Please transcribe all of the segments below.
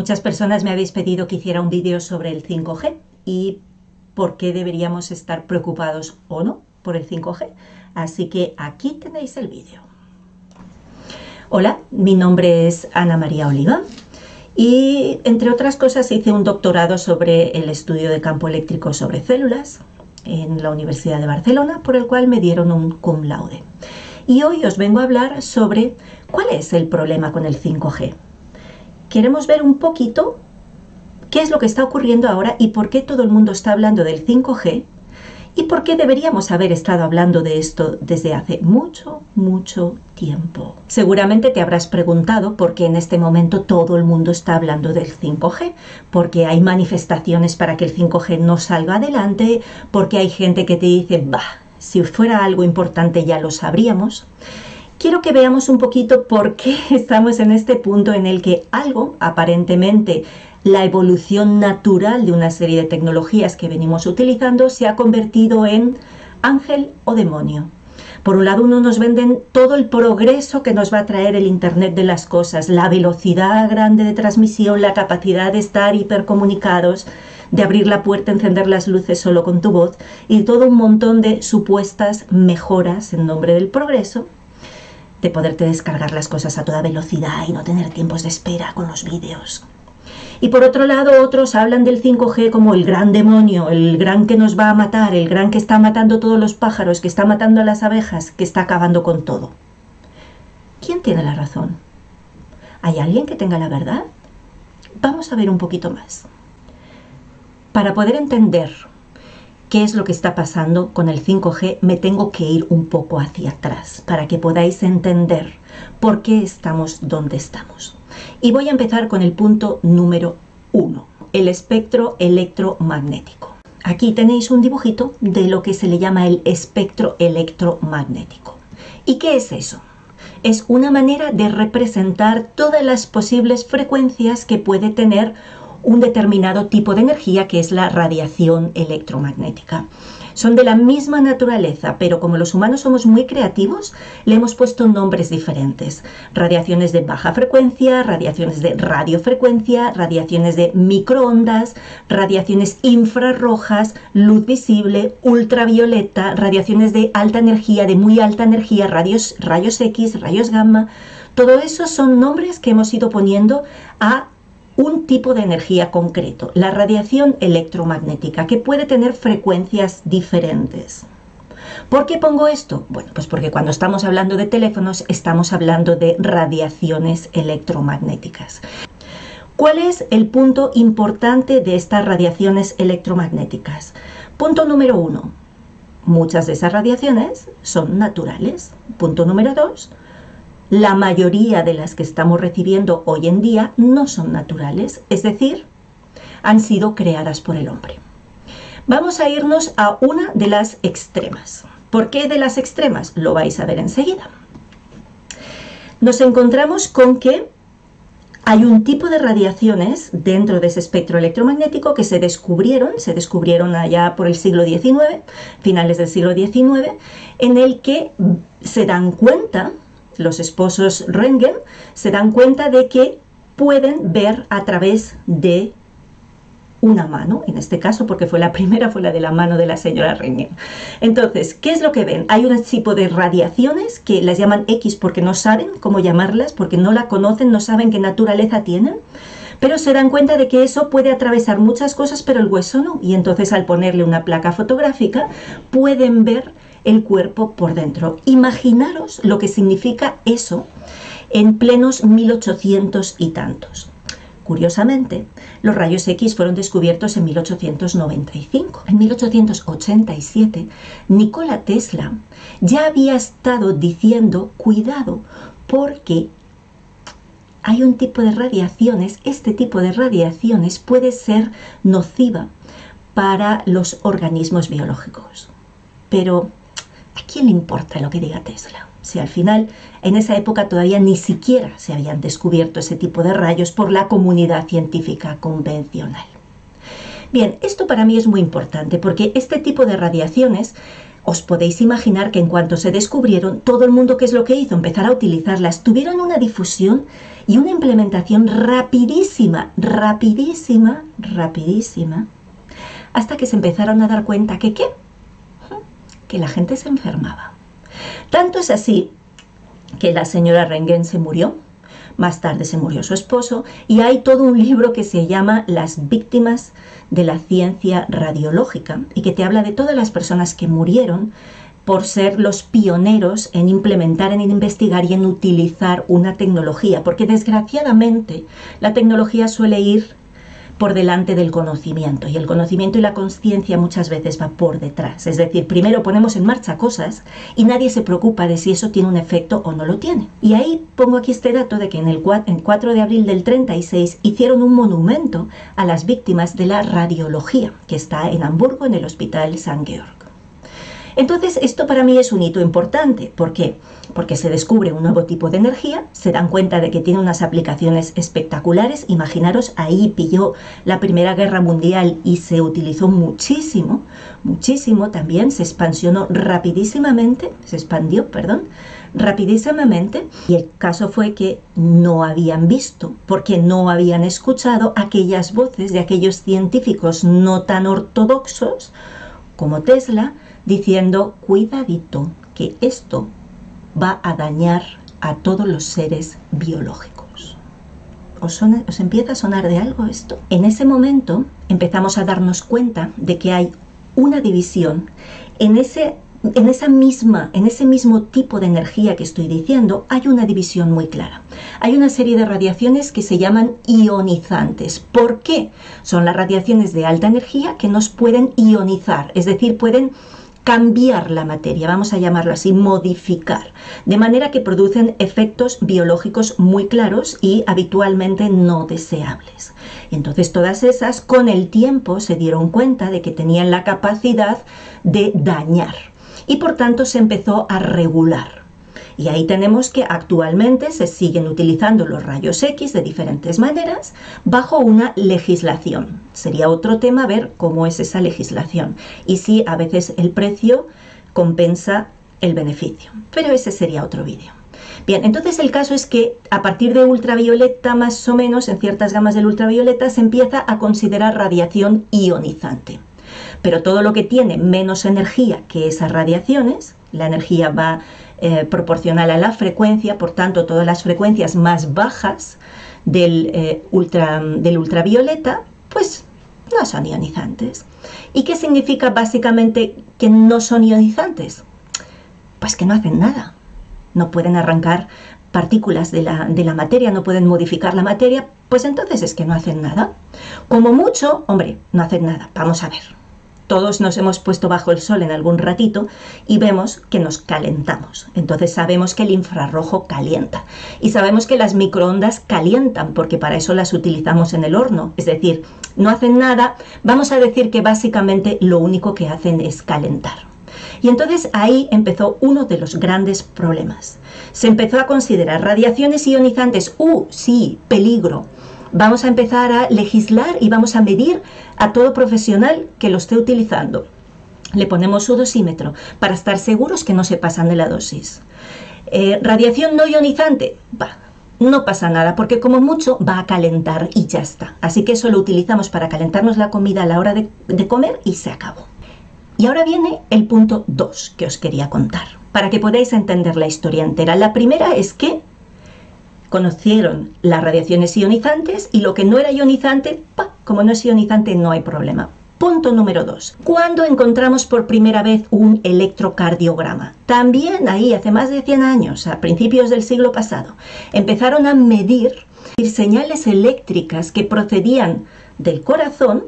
Muchas personas me habéis pedido que hiciera un vídeo sobre el 5G y por qué deberíamos estar preocupados o no por el 5G. Así que aquí tenéis el vídeo. Hola, mi nombre es Ana María Oliva y entre otras cosas hice un doctorado sobre el estudio de campo eléctrico sobre células en la Universidad de Barcelona, por el cual me dieron un cum laude. Y hoy os vengo a hablar sobre cuál es el problema con el 5G. Queremos ver un poquito qué es lo que está ocurriendo ahora y por qué todo el mundo está hablando del 5G y por qué deberíamos haber estado hablando de esto desde hace mucho tiempo. Seguramente te habrás preguntado por qué en este momento todo el mundo está hablando del 5G, porque hay manifestaciones para que el 5G no salga adelante, porque hay gente que te dice, bah, si fuera algo importante ya lo sabríamos. Quiero que veamos un poquito por qué estamos en este punto en el que algo, aparentemente la evolución natural de una serie de tecnologías que venimos utilizando, se ha convertido en ángel o demonio. Por un lado, nos venden todo el progreso que nos va a traer el Internet de las cosas, la velocidad grande de transmisión, la capacidad de estar hipercomunicados, de abrir la puerta, encender las luces solo con tu voz y todo un montón de supuestas mejoras en nombre del progreso, de poderte descargar las cosas a toda velocidad y no tener tiempos de espera con los vídeos. Y por otro lado, otros hablan del 5G como el gran demonio, el gran que nos va a matar, el gran que está matando todos los pájaros, que está matando a las abejas, que está acabando con todo. ¿Quién tiene la razón? ¿Hay alguien que tenga la verdad? Vamos a ver un poquito más. Para poder entender qué es lo que está pasando con el 5G, me tengo que ir un poco hacia atrás para que podáis entender por qué estamos donde estamos. Y voy a empezar con el punto número 1, el espectro electromagnético. Aquí tenéis un dibujito de lo que se le llama el espectro electromagnético. ¿Y qué es eso? Es una manera de representar todas las posibles frecuencias que puede tener un determinado tipo de energía, que es la radiación electromagnética. Son de la misma naturaleza, pero como los humanos somos muy creativos, le hemos puesto nombres diferentes. Radiaciones de baja frecuencia, radiaciones de radiofrecuencia, radiaciones de microondas, radiaciones infrarrojas, luz visible, ultravioleta, radiaciones de alta energía, de muy alta energía, rayos X, rayos gamma. Todo eso son nombres que hemos ido poniendo a un tipo de energía concreto, la radiación electromagnética, que puede tener frecuencias diferentes. ¿Por qué pongo esto? Bueno, pues porque cuando estamos hablando de teléfonos estamos hablando de radiaciones electromagnéticas. ¿Cuál es el punto importante de estas radiaciones electromagnéticas? Punto número 1. Muchas de esas radiaciones son naturales. Punto número 2. La mayoría de las que estamos recibiendo hoy en día no son naturales, es decir, han sido creadas por el hombre. Vamos a irnos a una de las extremas. ¿Por qué de las extremas? Lo vais a ver enseguida. Nos encontramos con que hay un tipo de radiaciones dentro de ese espectro electromagnético que se descubrieron allá por el siglo XIX, finales del siglo XIX, en el que se dan cuenta, los esposos Röntgen se dan cuenta de que pueden ver a través de una mano, en este caso porque fue la primera, fue la de la mano de la señora Röntgen. Entonces, ¿qué es lo que ven? Hay un tipo de radiaciones que las llaman X porque no saben cómo llamarlas, porque no la conocen, no saben qué naturaleza tienen, pero se dan cuenta de que eso puede atravesar muchas cosas, pero el hueso no. Y entonces al ponerle una placa fotográfica pueden ver el cuerpo por dentro. Imaginaros lo que significa eso en plenos 1800 y tantos. Curiosamente, los rayos X fueron descubiertos en 1895. En 1887, Nikola Tesla ya había estado diciendo, cuidado, porque hay un tipo de radiaciones, este tipo de radiaciones puede ser nociva para los organismos biológicos. Pero ¿a quién le importa lo que diga Tesla? Si al final, en esa época todavía ni siquiera se habían descubierto ese tipo de rayos por la comunidad científica convencional. Bien, esto para mí es muy importante porque este tipo de radiaciones os podéis imaginar que en cuanto se descubrieron, todo el mundo, ¿qué es lo que hizo? Empezar a utilizarlas. Tuvieron una difusión y una implementación rapidísima, rapidísima, rapidísima, hasta que se empezaron a dar cuenta que la gente se enfermaba. Tanto es así que la señora Röntgen se murió. Más tarde se murió su esposo y hay todo un libro que se llama Las víctimas de la ciencia radiológica y que te habla de todas las personas que murieron por ser los pioneros en implementar, en investigar y en utilizar una tecnología, porque desgraciadamente la tecnología suele ir por delante del conocimiento y el conocimiento y la conciencia muchas veces va por detrás. Es decir, primero ponemos en marcha cosas y nadie se preocupa de si eso tiene un efecto o no lo tiene. Y ahí pongo aquí este dato de que en 4 de abril del 36 hicieron un monumento a las víctimas de la radiología, que está en Hamburgo, en el Hospital St. Georg. Entonces, esto para mí es un hito importante. ¿Por qué? Porque se descubre un nuevo tipo de energía, se dan cuenta de que tiene unas aplicaciones espectaculares. Imaginaros, ahí pilló la Primera Guerra Mundial y se utilizó muchísimo, muchísimo también, se expandió rapidísimamente, y el caso fue que no habían visto, porque no habían escuchado aquellas voces de aquellos científicos no tan ortodoxos como Tesla, diciendo, cuidadito, que esto va a dañar a todos los seres biológicos. ¿Os empieza a sonar de algo esto? En ese momento empezamos a darnos cuenta de que hay una división en ese mismo tipo de energía que estoy diciendo. Hay una división muy clara. Hay una serie de radiaciones que se llaman ionizantes. ¿Por qué? Son las radiaciones de alta energía que nos pueden ionizar, es decir, pueden cambiar la materia, vamos a llamarlo así, modificar, de manera que producen efectos biológicos muy claros y habitualmente no deseables. Entonces todas esas con el tiempo se dieron cuenta de que tenían la capacidad de dañar y por tanto se empezó a regular. Y ahí tenemos que actualmente se siguen utilizando los rayos X de diferentes maneras bajo una legislación. Sería otro tema ver cómo es esa legislación y si a veces el precio compensa el beneficio. Pero ese sería otro vídeo. Bien, entonces el caso es que a partir de ultravioleta, más o menos, en ciertas gamas del ultravioleta, se empieza a considerar radiación ionizante. Pero todo lo que tiene menos energía que esas radiaciones, la energía va proporcional a la frecuencia, por tanto todas las frecuencias más bajas del ultravioleta, pues no son ionizantes. ¿Y qué significa básicamente que no son ionizantes? Pues que no hacen nada, no pueden arrancar partículas de la materia, no pueden modificar la materia, pues entonces es que no hacen nada. Como mucho, hombre, no hacen nada, vamos a ver. Todos nos hemos puesto bajo el sol en algún ratito y vemos que nos calentamos. Entonces sabemos que el infrarrojo calienta. Y sabemos que las microondas calientan, porque para eso las utilizamos en el horno. Es decir, no hacen nada. Vamos a decir que básicamente lo único que hacen es calentar. Y entonces ahí empezó uno de los grandes problemas. Se empezó a considerar radiaciones ionizantes. Sí, peligro. Vamos a empezar a legislar y vamos a medir a todo profesional que lo esté utilizando. Le ponemos su dosímetro para estar seguros que no se pasan de la dosis. Radiación no ionizante, no pasa nada, porque como mucho va a calentar y ya está. Así que eso lo utilizamos para calentarnos la comida a la hora de comer y se acabó. Y ahora viene el punto 2 que os quería contar, para que podáis entender la historia entera. La primera es que conocieron las radiaciones ionizantes y lo que no era ionizante, como no es ionizante no hay problema. Punto número 2. ¿Cuándo encontramos por primera vez un electrocardiograma? También ahí, hace más de 100 años, a principios del siglo pasado, empezaron a medir señales eléctricas que procedían del corazón,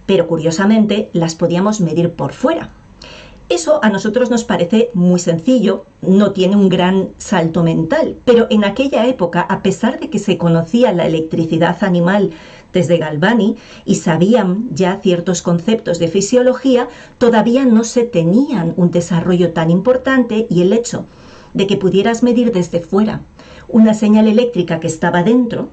pero curiosamente las podíamos medir por fuera. Eso a nosotros nos parece muy sencillo, no tiene un gran salto mental, pero en aquella época, a pesar de que se conocía la electricidad animal desde Galvani y sabían ya ciertos conceptos de fisiología, todavía no se tenían un desarrollo tan importante y el hecho de que pudieras medir desde fuera una señal eléctrica que estaba dentro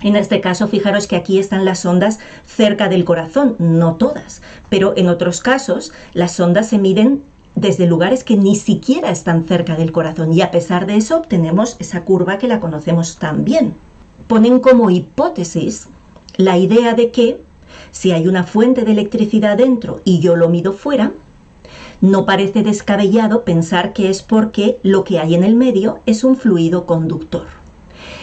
En este caso, fijaros que aquí están las ondas cerca del corazón, no todas, pero en otros casos las ondas se miden desde lugares que ni siquiera están cerca del corazón y a pesar de eso obtenemos esa curva que la conocemos tan bien. Ponen como hipótesis la idea de que si hay una fuente de electricidad dentro y yo lo mido fuera, no parece descabellado pensar que es porque lo que hay en el medio es un fluido conductor.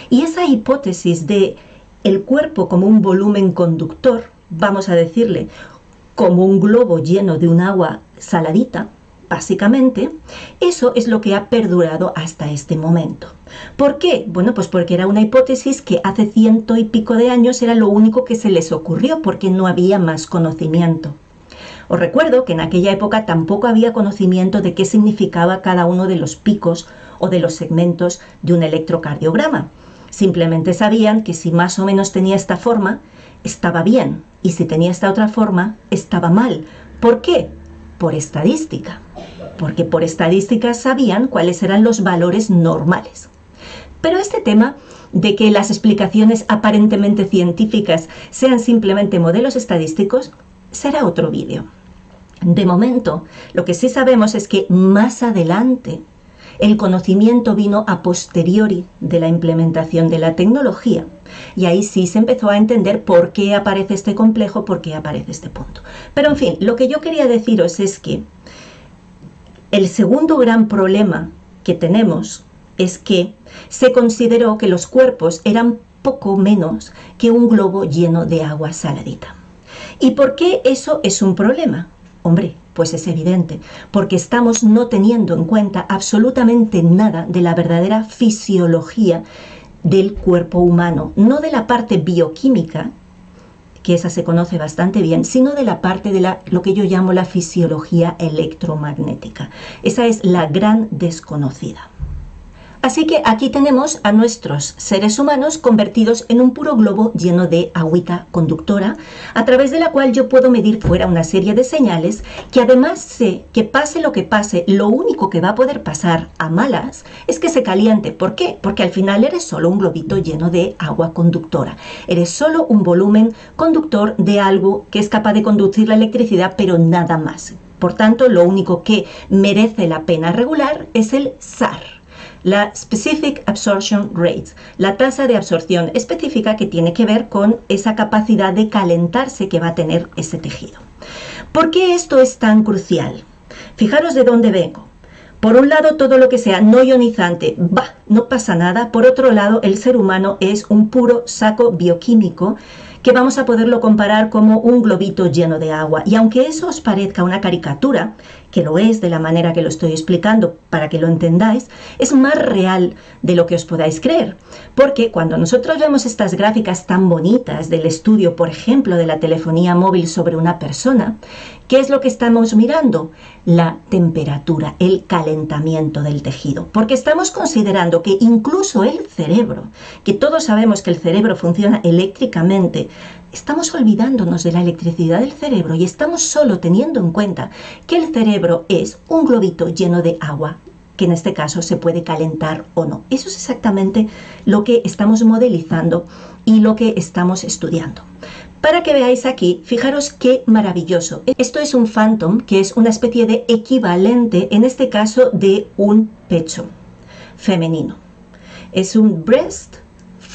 Y esa hipótesis de el cuerpo como un volumen conductor, vamos a decirle, como un globo lleno de un agua saladita, básicamente, eso es lo que ha perdurado hasta este momento. ¿Por qué? Bueno, pues porque era una hipótesis que hace 100 y pico de años era lo único que se les ocurrió, porque no había más conocimiento. Os recuerdo que en aquella época tampoco había conocimiento de qué significaba cada uno de los picos o de los segmentos de un electrocardiograma. Simplemente sabían que si más o menos tenía esta forma, estaba bien, y si tenía esta otra forma, estaba mal. ¿Por qué? Por estadística. Porque por estadística sabían cuáles eran los valores normales. Pero este tema de que las explicaciones aparentemente científicas sean simplemente modelos estadísticos será otro vídeo. De momento, lo que sí sabemos es que más adelante el conocimiento vino a posteriori de la implementación de la tecnología y ahí sí se empezó a entender por qué aparece este complejo, por qué aparece este punto. Pero en fin, lo que yo quería deciros es que el segundo gran problema que tenemos es que se consideró que los cuerpos eran poco menos que un globo lleno de agua saladita. ¿Y por qué eso es un problema? Hombre, pues es evidente, porque estamos no teniendo en cuenta absolutamente nada de la verdadera fisiología del cuerpo humano, no de la parte bioquímica, que esa se conoce bastante bien, sino de la parte de lo que yo llamo la fisiología electromagnética. Esa es la gran desconocida. Así que aquí tenemos a nuestros seres humanos convertidos en un puro globo lleno de agüita conductora, a través de la cual yo puedo medir fuera una serie de señales que además sé que pase lo que pase, lo único que va a poder pasar a malas es que se caliente. ¿Por qué? Porque al final eres solo un globito lleno de agua conductora. Eres solo un volumen conductor de algo que es capaz de conducir la electricidad, pero nada más. Por tanto, lo único que merece la pena regular es el SAR. La Specific Absorption Rate, la tasa de absorción específica que tiene que ver con esa capacidad de calentarse que va a tener ese tejido. ¿Por qué esto es tan crucial? Fijaros de dónde vengo. Por un lado, todo lo que sea no ionizante, no pasa nada. Por otro lado, el ser humano es un puro saco bioquímico que vamos a poderlo comparar como un globito lleno de agua. Y aunque eso os parezca una caricatura, que lo es de la manera que lo estoy explicando para que lo entendáis, es más real de lo que os podáis creer. Porque cuando nosotros vemos estas gráficas tan bonitas del estudio, por ejemplo, de la telefonía móvil sobre una persona, ¿qué es lo que estamos mirando? La temperatura, el calentamiento del tejido. Porque estamos considerando que incluso el cerebro, que todos sabemos que el cerebro funciona eléctricamente, estamos olvidándonos de la electricidad del cerebro y estamos solo teniendo en cuenta que el cerebro es un globito lleno de agua, que en este caso se puede calentar o no. Eso es exactamente lo que estamos modelizando y lo que estamos estudiando. Para que veáis aquí, fijaros qué maravilloso. Esto es un Phantom, que es una especie de equivalente, en este caso, de un pecho femenino. Es un breast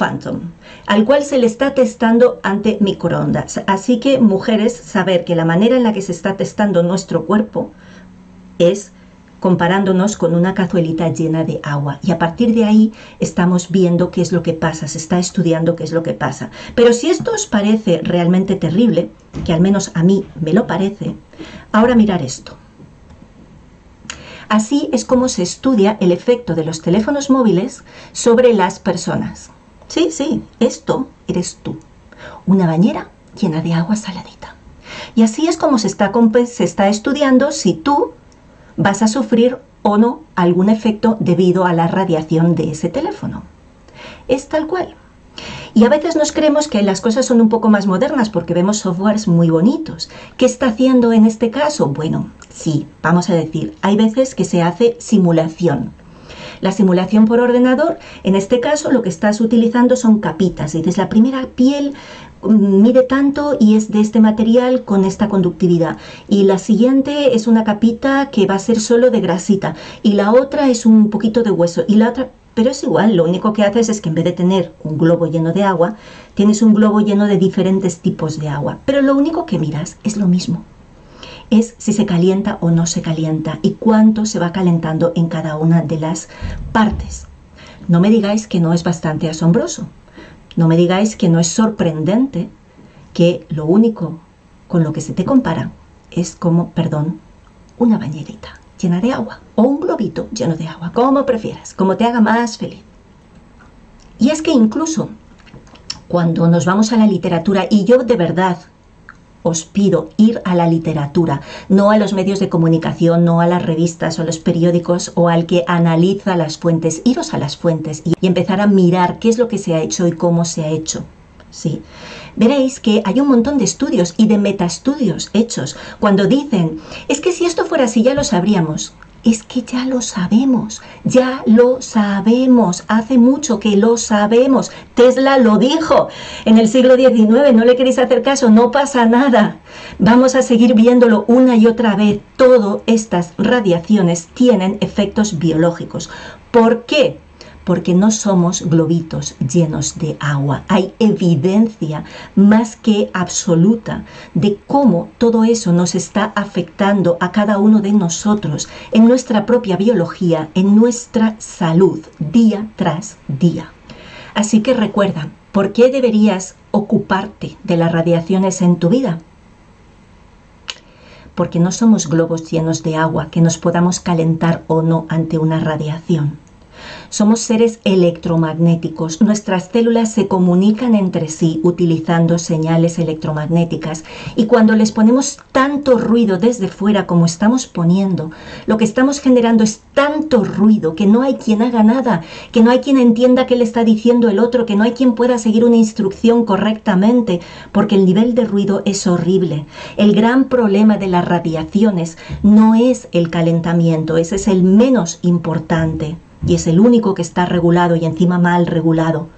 Phantom, al cual se le está testando ante microondas. Así que, mujeres, saber que la manera en la que se está testando nuestro cuerpo es comparándonos con una cazuelita llena de agua. Y a partir de ahí estamos viendo qué es lo que pasa, se está estudiando qué es lo que pasa. Pero si esto os parece realmente terrible, que al menos a mí me lo parece, ahora mirar esto. Así es como se estudia el efecto de los teléfonos móviles sobre las personas. Sí, esto eres tú, una bañera llena de agua saladita. Y así es como se está estudiando si tú vas a sufrir o no algún efecto debido a la radiación de ese teléfono. Es tal cual. Y a veces nos creemos que las cosas son un poco más modernas porque vemos softwares muy bonitos. ¿Qué está haciendo en este caso? Bueno, sí, vamos a decir, hay veces que se hace simulación. La simulación por ordenador, en este caso lo que estás utilizando son capitas. Dices, la primera piel mide tanto y es de este material con esta conductividad, y la siguiente es una capita que va a ser solo de grasita, y la otra es un poquito de hueso, y la otra... Pero es igual, lo único que haces es que en vez de tener un globo lleno de agua, tienes un globo lleno de diferentes tipos de agua. Pero lo único que miras es lo mismo. Es si se calienta o no se calienta y cuánto se va calentando en cada una de las partes. No me digáis que no es bastante asombroso. No me digáis que no es sorprendente que lo único con lo que se te compara es como, perdón, una bañerita llena de agua o un globito lleno de agua, como prefieras, como te haga más feliz. Y es que incluso cuando nos vamos a la literatura, y yo de verdad os pido ir a la literatura, no a los medios de comunicación, no a las revistas o a los periódicos o al que analiza las fuentes, iros a las fuentes y empezar a mirar qué es lo que se ha hecho y cómo se ha hecho. Sí, veréis que hay un montón de estudios y de metaestudios hechos. Cuando dicen, es que si esto fuera así ya lo sabríamos. Es que ya lo sabemos, hace mucho que lo sabemos. Tesla lo dijo en el siglo XIX, no le queréis hacer caso, no pasa nada. Vamos a seguir viéndolo una y otra vez. Todas estas radiaciones tienen efectos biológicos. ¿Por qué? Porque no somos globitos llenos de agua. Hay evidencia más que absoluta de cómo todo eso nos está afectando a cada uno de nosotros, en nuestra propia biología, en nuestra salud, día tras día. Así que recuerda, ¿por qué deberías ocuparte de las radiaciones en tu vida? Porque no somos globos llenos de agua que nos podamos calentar o no ante una radiación. Somos seres electromagnéticos. Nuestras células se comunican entre sí utilizando señales electromagnéticas, y cuando les ponemos tanto ruido desde fuera como estamos poniendo, lo que estamos generando es tanto ruido que no hay quien haga nada, que no hay quien entienda qué le está diciendo el otro, que no hay quien pueda seguir una instrucción correctamente, porque el nivel de ruido es horrible. El gran problema de las radiaciones no es el calentamiento, ese es el menos importante. Y es el único que está regulado y encima mal regulado.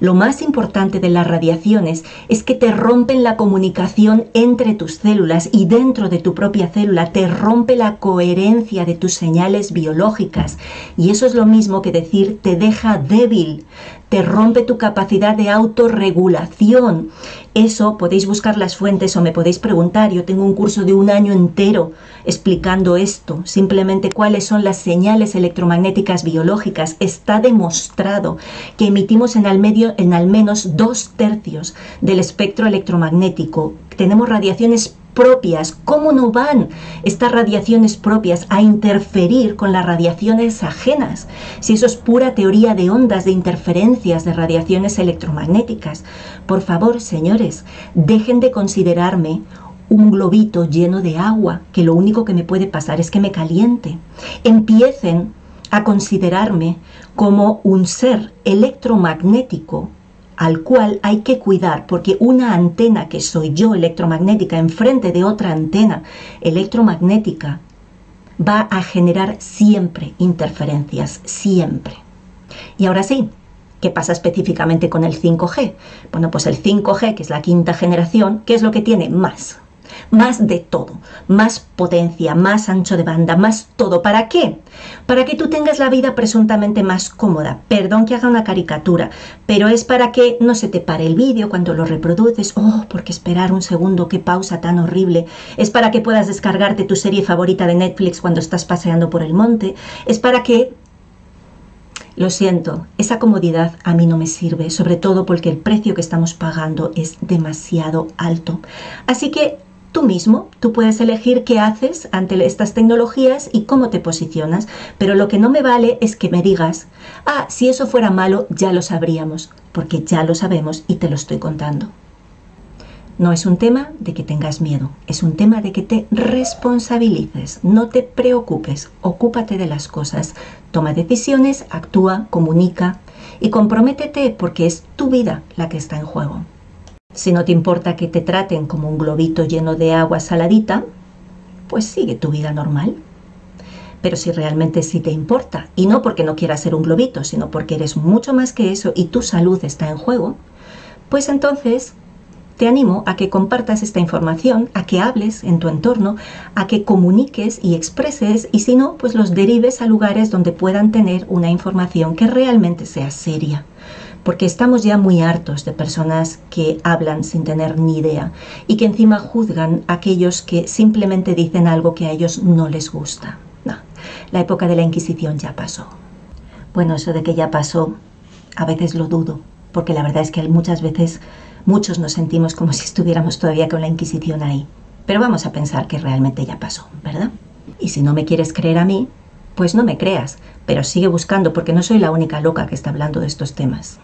Lo más importante de las radiaciones es que te rompen la comunicación entre tus células, y dentro de tu propia célula te rompe la coherencia de tus señales biológicas. Y eso es lo mismo que decir te deja débil, te rompe tu capacidad de autorregulación. Eso podéis buscar las fuentes o me podéis preguntar. Yo tengo un curso de 1 año entero explicando esto, simplemente cuáles son las señales electromagnéticas biológicas. Está demostrado que emitimos en al menos 2/3 del espectro electromagnético. Tenemos radiaciones propias. ¿Cómo no van estas radiaciones propias a interferir con las radiaciones ajenas? Si eso es pura teoría de ondas, de interferencias de radiaciones electromagnéticas. Por favor, señores, dejen de considerarme un globito lleno de agua, que lo único que me puede pasar es que me caliente. Empiecen a considerarme como un ser electromagnético al cual hay que cuidar, porque una antena que soy yo electromagnética enfrente de otra antena electromagnética va a generar siempre interferencias, siempre. Y ahora sí, ¿qué pasa específicamente con el 5G? Bueno, pues el 5G, que es la 5ª generación, ¿qué es lo que tiene? Más de todo, más potencia, más ancho de banda, más todo. ¿Para qué? Para que tú tengas la vida presuntamente más cómoda. Perdón que haga una caricatura, pero es para que no se te pare el vídeo cuando lo reproduces. Oh, porque esperar un segundo, qué pausa tan horrible. Es para que puedas descargarte tu serie favorita de Netflix cuando estás paseando por el monte. Es para que... Lo siento, esa comodidad a mí no me sirve, sobre todo porque el precio que estamos pagando es demasiado alto. Así que tú puedes elegir qué haces ante estas tecnologías y cómo te posicionas, pero lo que no me vale es que me digas, ah, si eso fuera malo ya lo sabríamos, porque ya lo sabemos y te lo estoy contando. No es un tema de que tengas miedo, es un tema de que te responsabilices, no te preocupes, ocúpate de las cosas, toma decisiones, actúa, comunica y comprométete, porque es tu vida la que está en juego. Si no te importa que te traten como un globito lleno de agua saladita, pues sigue tu vida normal. Pero si realmente sí te importa, y no porque no quieras ser un globito, sino porque eres mucho más que eso y tu salud está en juego, pues entonces te animo a que compartas esta información, a que hables en tu entorno, a que comuniques y expreses, y si no, pues los derives a lugares donde puedan tener una información que realmente sea seria. Porque estamos ya muy hartos de personas que hablan sin tener ni idea y que encima juzgan a aquellos que simplemente dicen algo que a ellos no les gusta. No, la época de la Inquisición ya pasó. Bueno, eso de que ya pasó, a veces lo dudo, porque la verdad es que muchas veces muchos nos sentimos como si estuviéramos todavía con la Inquisición ahí. Pero vamos a pensar que realmente ya pasó, ¿verdad? Y si no me quieres creer a mí, pues no me creas, pero sigue buscando porque no soy la única loca que está hablando de estos temas.